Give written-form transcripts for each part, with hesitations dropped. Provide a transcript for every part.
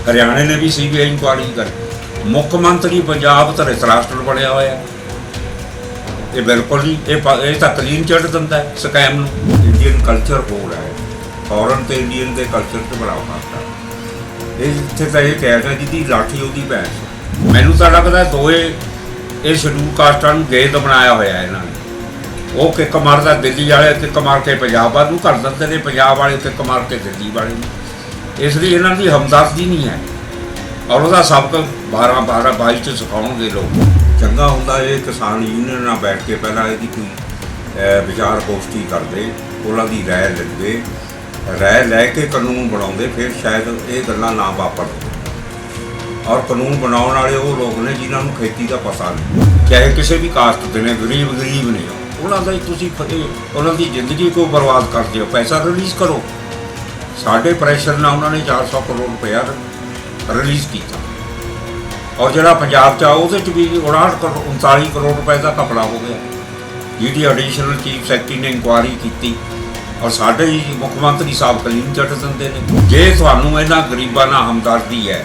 हरियाणे ने भी CBI inquiry कर मुख्य मंत्री पंजाब धृतराष्ट्र बनया होया। ये बिल्कुल नहीं, ये तो क्लीन चिट दिंदा है स्कैम नूं। इंडियन कल्चर हो रहा है, फॉरन तो इंडियन के कल्चर से बड़ा फर्क है। इत्थे तो ये कैद है जिहदी लाठी उहदी भैंस। मैनूं तां लगदा दोए ये शेड्यूल कास्टां नूं गेद बनाया होया इन्हां ने। वो किक मारदा दिल्ली वाले किक मार के पंजाब वाल नूं कर दिंदे ने, पंजाब वाले किक मार के दिल्ली वाले नूं। इसलिए इन्हां दी हमदर्दी नहीं है और उसका सबक 12-22 च सिखाउणगे लोग। चंगा हुंदा ये किसान यूनियन नाल बैठ के पहला इहदी कोई विचार गोष्ठी करदे, उन्हां दी राय लैंदे, राय लैके कानून बनाउंदे, फिर शायद ये गल्लां ना वापरदियां। और कानून बनाउण वाले वो लोग ने जिन्हां नूं खेती दा पता नहीं, चाहे किसी भी कास्ट दे ने, गरीब ने, उन्हां दा तुसीं उन्हां दी जिंदगी को बर्बाद करदे हो। पैसा रिलीज़ करो। साढ़े प्रैशर नाल उन्होंने 400 करोड़ रुपया रिलीज़ किया और जो पंजाब च भी 39 करोड़ रुपए का घपला हो गया, जिहदी एडिशनल चीफ सैकटरी ने इंक्वायरी की और साढ़े मुख्यमंत्री साहब क्लीन चिट दिंदे ने। जे तुहानूं इन्हां गरीबां नाल हमदर्दी है,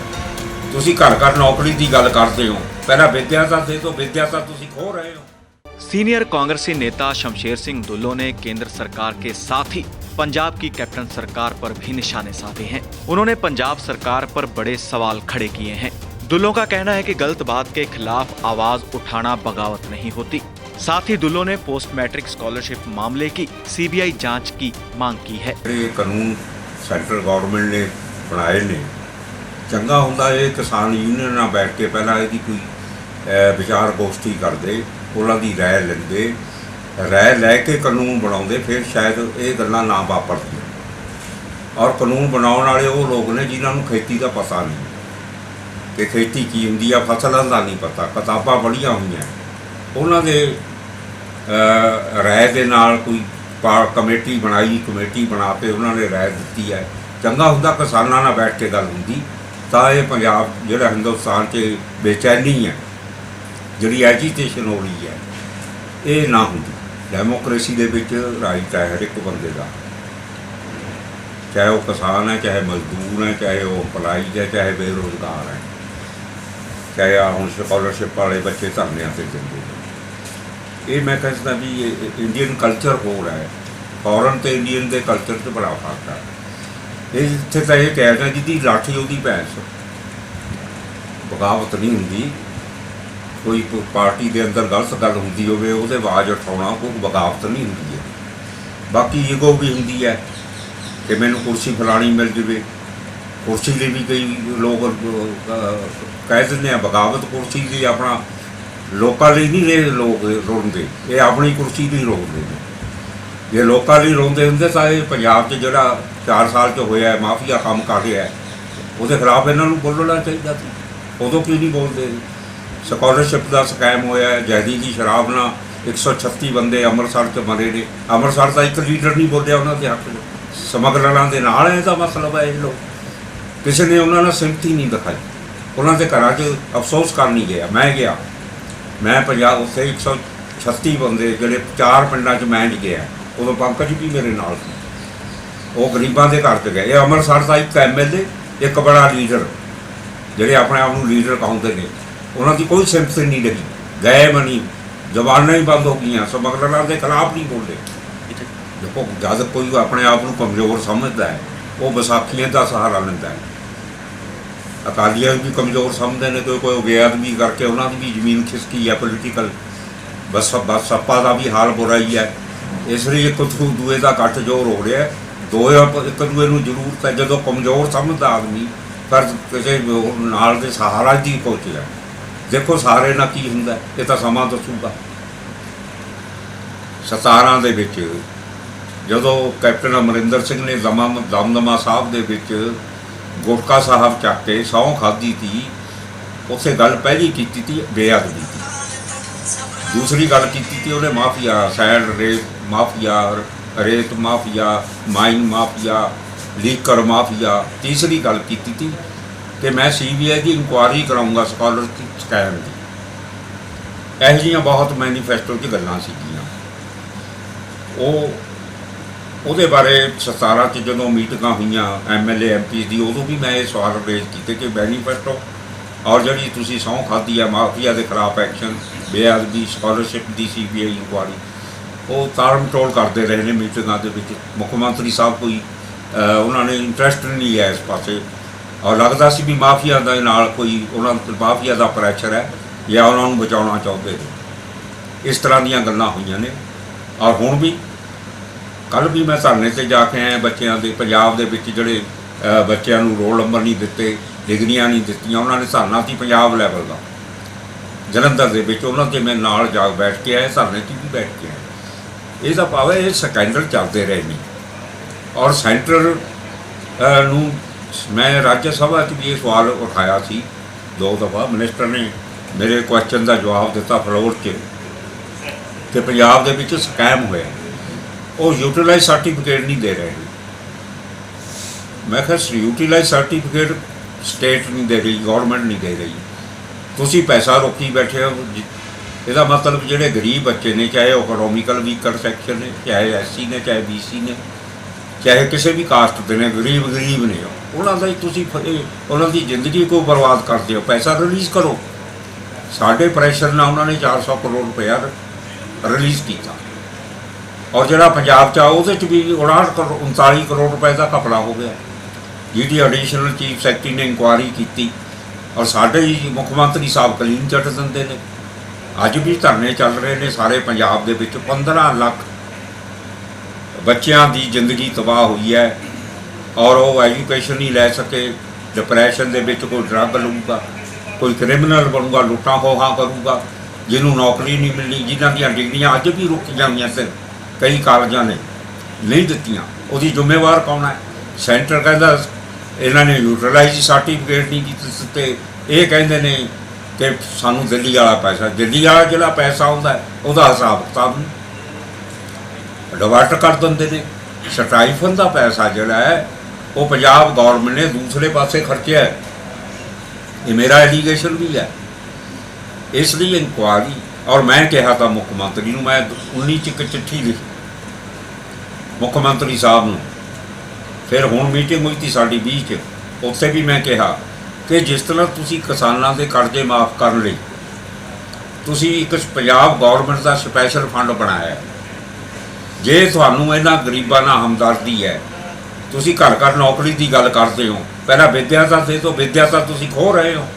तुसीं घर घर नौकरी की गल करते हो, पहला विद्या दा दे दो, विद्या दा तुसीं खो रहे हो। सीनियर कांग्रेसी नेता शमशेर सिंह दुल्लो ने केंद्र सरकार के साथ ही पंजाब की कैप्टन सरकार पर भी निशाने साधे हैं। उन्होंने पंजाब सरकार पर बड़े सवाल खड़े किए हैं। दुल्लो का कहना है कि गलत बात के खिलाफ आवाज उठाना बगावत नहीं होती। साथ ही दुल्लो ने पोस्ट मैट्रिक स्कॉलरशिप मामले की सीबीआई जांच की मांग की है। ये कानून सेंट्रल गवर्नमेंट ने बनाए ने, चंगा हुंदा ये किसान यूनियन नाल बैठ के पहला इहदी कोई विचार गोष्ठी करदे, उन्हां दी राय लैंदे, राय लैके कानून बनाउंदे, फिर शायद ये गल्लां ना वापरदियां। और कानून बनाउण वाले वो लोग ने जिन्हां नूं खेती का पता नहीं कि खेती की हुंदी आ, फसलां दा नहीं पता, किताबां पढ़ियां होईयां, उन्हां दे राय दे नाल कोई कमेटी बनाई, कमेटी बना के उन्होंने राय दी है। चंगा हुंदा किसानां नाल बैठ के गल हुंदी तां ये पंजाब जिहड़ा हिंदुस्तान च बेचैनी है, जिहड़ी एजीटेशन हो रही है, ये ना हुंदी। डेमोक्रेसी दे विच राइट है हर एक बंदे का, चाहे वो किसान है, चाहे मजदूर है, चाहे वो एम्पलाइज है, चाहे बेरोजगार है, चाहे हम स्कॉलरशिप वाले बच्चे धरने से देंगे। ये मैं कहता भी ये इंडियन कल्चर हो रहा है, फॉरन तो इंडियन के कल्चर से बड़ा फर्क है। इत्थे तो ये कैद है जिहदी लाठी उहदी भैंस। बगावत नहीं हुंदी, कोई पार्टी के अंदर गलत गल होंदी होवे उहदे आवाज़ उठाउणा कोई बगावत नहीं हुंदी है। बाकी ईगो भी हुंदी है कि मैनूं कुर्सी फलानी मिल जाए, कुर्सी लिए भी कई लोग कह दिंदे आ बगावत कुर्सी की, अपना लोकां लई नहीं ये लोग रोंदे, ये अपनी कुर्सी नहीं रोंदे ने। जे लोकां लई रोंदे हुंदे तां ये पंजाब च जिहड़ा 4 साल च होया माफिया काम कर रहा है, उहदे खिलाफ इन्हां नूं बोलना चाहिदा सी। उदों क्यों नहीं बोलते? स्कॉलरशिप का स्कैम होया, जहरी की शराब ना 136 बंदे अमृतसर च मरे ने। अमृतसर का एक लीडर नहीं बोलिया उन्होंने हक में, समगलरां दे नाल है इसका मतलब है। ये लोग किसी ने उन्होंने सिंपथी नहीं दिखाई, उन्होंने घर च अफसोस कर नहीं गया। मैं गया, मैं पंजाब उत्थे 136 बंदे जोड़े 4 पिंडां च मैं नहीं गया, उदों पंकज भी मेरे नाल सी, वो गरीबां दे घर च गए। ये अमृतसर का एक MLA, एक बड़ा लीडर जोड़े अपने आप को लीडर कहते हैं, उन्होंने कोई सिंपथी नहीं लगी, गए मनी, जबानां ही बंद हो गई, समगलरां के खिलाफ नहीं बोले। देखो जब कोई अपने आप को कमज़ोर समझता है वो विसाखियां का सहारा लेंदा है। अकालियां भी कमज़ोर समझते हैं, कोई बेअदबी करके उन्होंने भी जमीन खिसकी है पोलीटिकल, बस सपा का भी हाल बुरा ही है। इसलिए एक दूए का गठजोड़ हो रहा है, दो एक दूए को जरूरत है। जो कमज़ोर समझदा आदमी पर किसी नाल दे सहारा की पहुँचेगा, देखो सहारे ना की हुंदा, ये तो समा दसूगा। 17 दे विच जदों कैप्टन अमरिंदर सिंह ने दमदमा साहब दे विच गुटका साहब चक के सौं खाधी थी, उत्थे गल पहली की थी बेअदबी की, दूसरी गल की थी उन्हें माफिया, सैंड रेत माफिया, रेत mafia, mine mafia, liquor mafia, तीसरी गल की थी कि मैं CBI की इंक्वायरी कराऊंगा स्कॉलरशिप स्कैम की। यह बहुत मैनीफेस्टो की गल्लां सीगियां। वो ਉਹਦੇ ਬਾਰੇ 17 'ਚ ਜਦੋਂ ਮੀਟਿੰਗਾਂ ਹੋਈਆਂ MLA MP ਦੀ, ਉਦੋਂ ਵੀ ਮੈਂ ਇਹ ਸਵਾਲ ਰੇਜ਼ ਕੀਤੇ ਕਿ ਮੈਨੀਫੈਸਟੋ ਔਰ ਜਿਹੜੀ ਤੁਸੀਂ ਸਹੁੰ ਖਾਧੀ ਆ ਮਾਫੀਆ ਦੇ ਖਿਲਾਫ ਐਕਸ਼ਨ, ਬੇਅਦਬੀ, ਸਕਾਲਰਸ਼ਿਪ ਦੀ CBI ਇਨਕੁਆਰੀ, ਉਹ ਤਾੜਮ ਟੋਲ ਕਰਦੇ ਰਹੇ ਨੇ ਮੀਟਿੰਗਾਂ ਦੇ ਵਿੱਚ। ਮੁੱਖ ਮੰਤਰੀ ਸਾਹਿਬ ਕੋਈ ਉਹਨਾਂ ਨੇ ਇੰਟਰਸਟ ਨਹੀਂ ਲਿਆ ਇਸ ਪਾਸੇ, ਔਰ ਲੱਗਦਾ ਸੀ ਵੀ ਮਾਫੀਆ ਦੇ ਨਾਲ ਕੋਈ ਉਹਨਾਂ ਮਾਫੀਆ ਦਾ ਪ੍ਰੈਸ਼ਰ ਹੈ ਜਾਂ ਉਹਨਾਂ ਨੂੰ ਬਚਾਉਣਾ ਚਾਹੁੰਦੇ ਨੇ। ਇਸ ਤਰ੍ਹਾਂ ਦੀਆਂ ਗੱਲਾਂ ਹੋਈਆਂ ਨੇ। ਔਰ ਹੁਣ ਵੀ ਕੱਲ੍ਹ ਵੀ ਮੈਂ ਧਰਨੇ 'ਤੇ ਜਾ ਕੇ ਆਇਆ ਬੱਚਿਆਂ ਦੇ, ਪੰਜਾਬ ਦੇ ਵਿੱਚ ਜਿਹੜੇ ਬੱਚਿਆਂ ਨੂੰ ਰੋਲ ਨੰਬਰ ਨਹੀਂ ਦਿੱਤੇ, ਡਿਗਰੀਆਂ ਨਹੀਂ ਦਿੱਤੀਆਂ, ਉਹਨਾਂ ਨੇ ਧਰਨਾ ਸੀ ਪੰਜਾਬ ਲੈਵਲ ਦਾ ਜਲੰਧਰ ਦੇ ਵਿੱਚ, ਉਹਨਾਂ 'ਤੇ ਮੈਂ ਨਾਲ ਜਾ ਬੈਠ ਕੇ ਆਇਆ, ਧਰਨੇ 'ਤੇ ਵੀ ਬੈਠ ਕੇ ਆਇਆ। ਇਹਦਾ ਭਾਵ ਹੈ ਇਹ ਸਕੈਂਡਲ ਚੱਲਦੇ ਰਹੇ ਨੇ। ਔਰ ਸੈਂਟਰ ਨੂੰ ਮੈਂ ਰਾਜ ਸਭਾ 'ਚ ਵੀ ਇਹ ਸਵਾਲ ਉਠਾਇਆ ਸੀ 2 ਦਫਾ, ਮਿਨਿਸਟਰ ਨੇ ਮੇਰੇ ਕੁਐਸਚਨ ਦਾ ਜਵਾਬ ਦਿੱਤਾ ਫਲੋਰ 'ਚ ਕਿ ਪੰਜਾਬ ਦੇ ਵਿੱਚ ਸਕੈਮ ਹੋਇਆ, ਉਹ ਯੂਟੀਲਾਈਜ਼ ਸਰਟੀਫਿਕੇਟ ਨਹੀਂ ਦੇ ਰਹੇ ਨੇ। ਮੈਂ ਕਿਹਾ ਯੂਟੀਲਾਈਜ਼ ਸਰਟੀਫਿਕੇਟ ਸਟੇਟ ਨਹੀਂ ਦੇ ਰਹੀ, ਗੌਰਮੈਂਟ ਨਹੀਂ ਦੇ ਰਹੀ, ਤੁਸੀਂ ਪੈਸਾ ਰੋਕੀ ਬੈਠੇ ਹੋ। ਇਹਦਾ ਮਤਲਬ ਜਿਹੜੇ ਗਰੀਬ ਬੱਚੇ ਨੇ, ਚਾਹੇ ਉਹ ਇਕਨੋਮਿਕਲ ਵੀਕਰ ਸੈਕਸ਼ਨ ਨੇ, ਚਾਹੇ SC ਨੇ, ਚਾਹੇ BC ਨੇ, ਚਾਹੇ ਕਿਸੇ ਵੀ ਕਾਸਟ ਦੇ ਨੇ, ਗਰੀਬ ਨੇ, ਉਹਨਾਂ ਦਾ ਹੀ ਤੁਸੀਂ ਉਹਨਾਂ ਦੀ ਜ਼ਿੰਦਗੀ ਕੋ ਬਰਬਾਦ ਕਰਦੇ ਹੋ। ਪੈਸਾ ਰਿਲੀਜ਼ ਕਰੋ। ਸਾਡੇ ਪ੍ਰੈਸ਼ਰ ਨਾਲ ਉਹਨਾਂ ਨੇ 400 ਕਰੋੜ ਰੁਪਇਆ ਰਿਲੀਜ਼ ਕੀਤਾ, ਔਰ ਜਿਹੜਾ ਪੰਜਾਬ 'ਚ ਆ ਉਹਦੇ 'ਚ ਵੀ 39 ਕਰੋੜ ਰੁਪਏ ਦਾ ਘਪਲਾ ਹੋ ਗਿਆ, ਜਿਹਦੀ ਐਡੀਸ਼ਨਲ ਚੀਫ ਸੈਕਟਰੀ ਨੇ ਇਨਕੁਆਇਰੀ ਕੀਤੀ, ਔਰ ਸਾਡੇ ਹੀ ਮੁੱਖ ਮੰਤਰੀ ਸਾਹਿਬ ਕਲੀਨ ਚਿੱਟ ਦਿੰਦੇ ਨੇ। ਅੱਜ ਵੀ ਧਰਨੇ ਚੱਲ ਰਹੇ ਨੇ ਸਾਰੇ ਪੰਜਾਬ ਦੇ ਵਿੱਚ। 15 ਲੱਖ ਬੱਚਿਆਂ ਦੀ ਜ਼ਿੰਦਗੀ ਤਬਾਹ ਹੋਈ ਹੈ, ਔਰ ਉਹ ਐਜੂਕੇਸ਼ਨ ਨਹੀਂ ਲੈ ਸਕੇ। ਡਿਪਰੈਸ਼ਨ ਦੇ ਵਿੱਚ ਕੋਈ ਡਰੱਗ ਲਊਗਾ, ਕੋਈ ਕ੍ਰਿਮੀਨਲ ਬਣੂਗਾ, ਲੁੱਟਾਂ ਖੋਹਾਂ ਕਰੂਗਾ, ਜਿਹਨੂੰ ਨੌਕਰੀ ਨਹੀਂ ਮਿਲਣੀ, ਜਿਨ੍ਹਾਂ ਦੀਆਂ ਡਿਗਰੀਆਂ ਅੱਜ ਵੀ ਰੁਕੀਆਂ ਹੋਈਆਂ ਤੇ ਕਈ ਕਾਲਜਾਂ ਨੇ ਨਹੀਂ ਦਿੱਤੀਆਂ, ਉਹਦੀ ਜ਼ਿੰਮੇਵਾਰ ਕੌਣ ਹੈ? ਸੈਂਟਰ ਕਹਿੰਦਾ ਇਹਨਾਂ ਨੇ ਯੂਟੀਲਾਈਜ਼ ਸਰਟੀਫਿਕੇਟ ਨਹੀਂ ਦਿੱਤੇ, ਇਹ ਕਹਿੰਦੇ ਨੇ ਕਿ ਸਾਨੂੰ ਦਿੱਲੀ ਵਾਲਾ ਪੈਸਾ, ਦਿੱਲੀ ਵਾਲਾ ਜਿਹੜਾ ਪੈਸਾ ਆਉਂਦਾ ਉਹਦਾ ਹਿਸਾਬ ਕਿਤਾਬ ਨਹੀਂ ਡਿਵਰਟ ਕਰ ਦਿੰਦੇ ਨੇ। ਸਟਾਈਫਨ ਦਾ ਪੈਸਾ ਜਿਹੜਾ ਹੈ ਉਹ ਪੰਜਾਬ ਗੌਰਮੈਂਟ ਨੇ ਦੂਸਰੇ ਪਾਸੇ ਖਰਚਿਆ ਹੈ, ਇਹ ਮੇਰਾ ਐਲੀਗੇਸ਼ਨ ਵੀ ਹੈ। ਇਸ ਲਈ ਇਨਕੁਆਰੀ, ਔਰ ਮੈਂ ਕਿਹਾ ਤਾਂ ਮੁੱਖ ਮੰਤਰੀ ਨੂੰ, ਮੈਂ 19 'ਚ ਇੱਕ ਚਿੱਠੀ ਲਿਖੀ ਮੁੱਖ ਮੰਤਰੀ ਸਾਹਿਬ ਨੂੰ। ਫਿਰ ਹੁਣ ਮੀਟਿੰਗ ਹੋਈ ਸੀ ਸਾਡੀ 20 'ਚ, ਉੱਥੇ ਵੀ ਮੈਂ ਕਿਹਾ ਕਿ ਜਿਸ ਤਰ੍ਹਾਂ ਤੁਸੀਂ ਕਿਸਾਨਾਂ ਦੇ ਕਰਜ਼ੇ ਮਾਫ ਕਰਨ ਲਈ ਤੁਸੀਂ ਇੱਕ ਪੰਜਾਬ ਗੌਰਮੈਂਟ ਦਾ ਸਪੈਸ਼ਲ ਫੰਡ ਬਣਾਇਆ, ਜੇ ਤੁਹਾਨੂੰ ਇਹਨਾਂ ਗਰੀਬਾਂ ਨਾਲ ਹਮਦਰਦੀ ਹੈ, ਤੁਸੀਂ ਘਰ ਘਰ ਨੌਕਰੀ ਦੀ ਗੱਲ ਕਰਦੇ ਹੋ, ਪਹਿਲਾਂ ਵਿੱਦਿਆ ਤਾਂ ਦੇ ਦਿਓ, ਵਿੱਦਿਆ ਤਾਂ ਤੁਸੀਂ ਖੋਹ ਰਹੇ ਹੋ।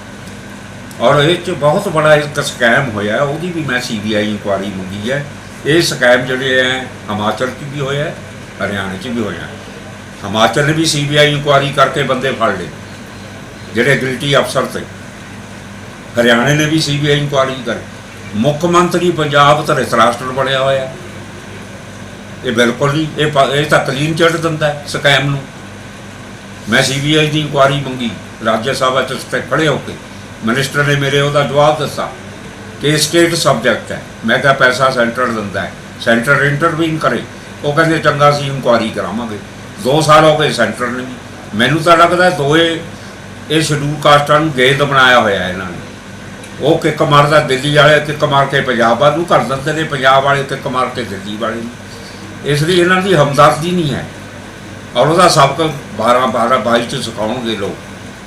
ਔਰ ਇਹ 'ਚ ਬਹੁਤ ਬੜਾ ਇੱਕ ਸਕੈਮ ਹੋਇਆ, ਉਹਦੀ ਵੀ ਮੈਂ CBI ਇਨਕੁਆਰੀ ਮੰਗੀ ਹੈ। ਇਹ ਸਕੈਮ ਜਿਹੜੇ ਹੈ ਹਿਮਾਚਲ 'ਚ ਵੀ ਹੋਇਆ, ਹਰਿਆਣੇ 'ਚ ਵੀ ਹੋਇਆ। ਹਿਮਾਚਲ ਨੇ ਵੀ CBI ਇਨਕੁਆਰੀ ਕਰਕੇ ਬੰਦੇ ਫੜ ਲਏ ਜਿਹੜੇ ਗਿਲਟੀ ਅਫਸਰ ਤੇ, ਹਰਿਆਣੇ ਨੇ ਵੀ CBI ਇਨਕੁਆਰੀ ਕਰ। ਮੁੱਖ ਮੰਤਰੀ ਪੰਜਾਬ ਧਰਿਤਰਾਸ਼ਟਰ ਬਣਿਆ ਹੋਇਆ, ਇਹ ਬਿਲਕੁਲ ਨਹੀਂ, ਇਹ ਤਾਂ ਕਲੀਨ ਚਿੱਟ ਦਿੰਦਾ ਸਕੈਮ ਨੂੰ। ਮੈਂ CBI ਦੀ ਇਨਕੁਆਰੀ ਮੰਗੀ ਰਾਜ ਸਭਾ 'ਚ ਖੜੇ ਹੋ ਕੇ, ਮਿਨਿਸਟਰ ਨੇ ਮੇਰੇ ਉਹਦਾ ਜਵਾਬ ਦਿੱਤਾ ਕਿ ਸਟੇਟ ਸਬਜੈਕਟ ਹੈ। ਮੈਂ ਕਿਹਾ ਪੈਸਾ ਸੈਂਟਰ ਦਿੰਦਾ ਹੈ, ਸੈਂਟਰ ਇੰਟਰਵੀਨ ਕਰੇ। ਉਹ ਕਹਿੰਦੇ ਚੰਗਾ ਸੀ ਇਨਕੁਆਰੀ ਕਰਾਵਾਂਗੇ। 2 ਸਾਲ ਹੋ ਗਏ ਸੈਂਟਰ ਨੇ ਵੀ। ਮੈਨੂੰ ਤਾਂ ਲੱਗਦਾ ਦੋਏ ਇਹ ਸ਼ਡਿਊਲ ਕਾਸਟਾਂ ਨੂੰ ਗੇਂਦ ਬਣਾਇਆ ਹੋਇਆ ਇਹਨਾਂ ਨੇ। ਉਹ ਕਿੱਕ ਮਾਰਦਾ ਦਿੱਲੀ ਵਾਲੇ, ਕਿੱਕ ਮਾਰ ਕੇ ਪੰਜਾਬ ਵੱਲ ਨੂੰ ਕਰ ਦਿੰਦੇ ਨੇ, ਪੰਜਾਬ ਵਾਲੇ ਕਿੱਕ ਮਾਰ ਕੇ ਦਿੱਲੀ ਵਾਲੇ ਨੂੰ। ਇਸ ਲਈ ਇਹਨਾਂ ਦੀ ਹਮਦਰਦੀ ਨਹੀਂ ਹੈ, ਔਰ ਉਹਦਾ ਸਬਕ 12-22 'ਚ ਸਿਖਾਉਣਗੇ ਲੋਕ,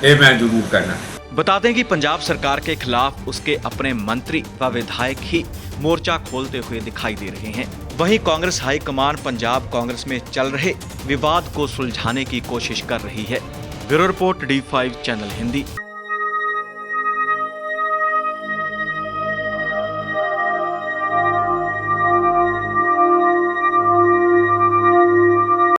ਇਹ मैं जरूर कहना। बता दें कि पंजाब सरकार के खिलाफ उसके अपने मंत्री व विधायक ही मोर्चा खोलते हुए दिखाई दे रहे हैं। वहीं कांग्रेस हाईकमान पंजाब कांग्रेस में चल रहे विवाद को सुलझाने की कोशिश कर रही है। Bureau report D5 channel Hindi.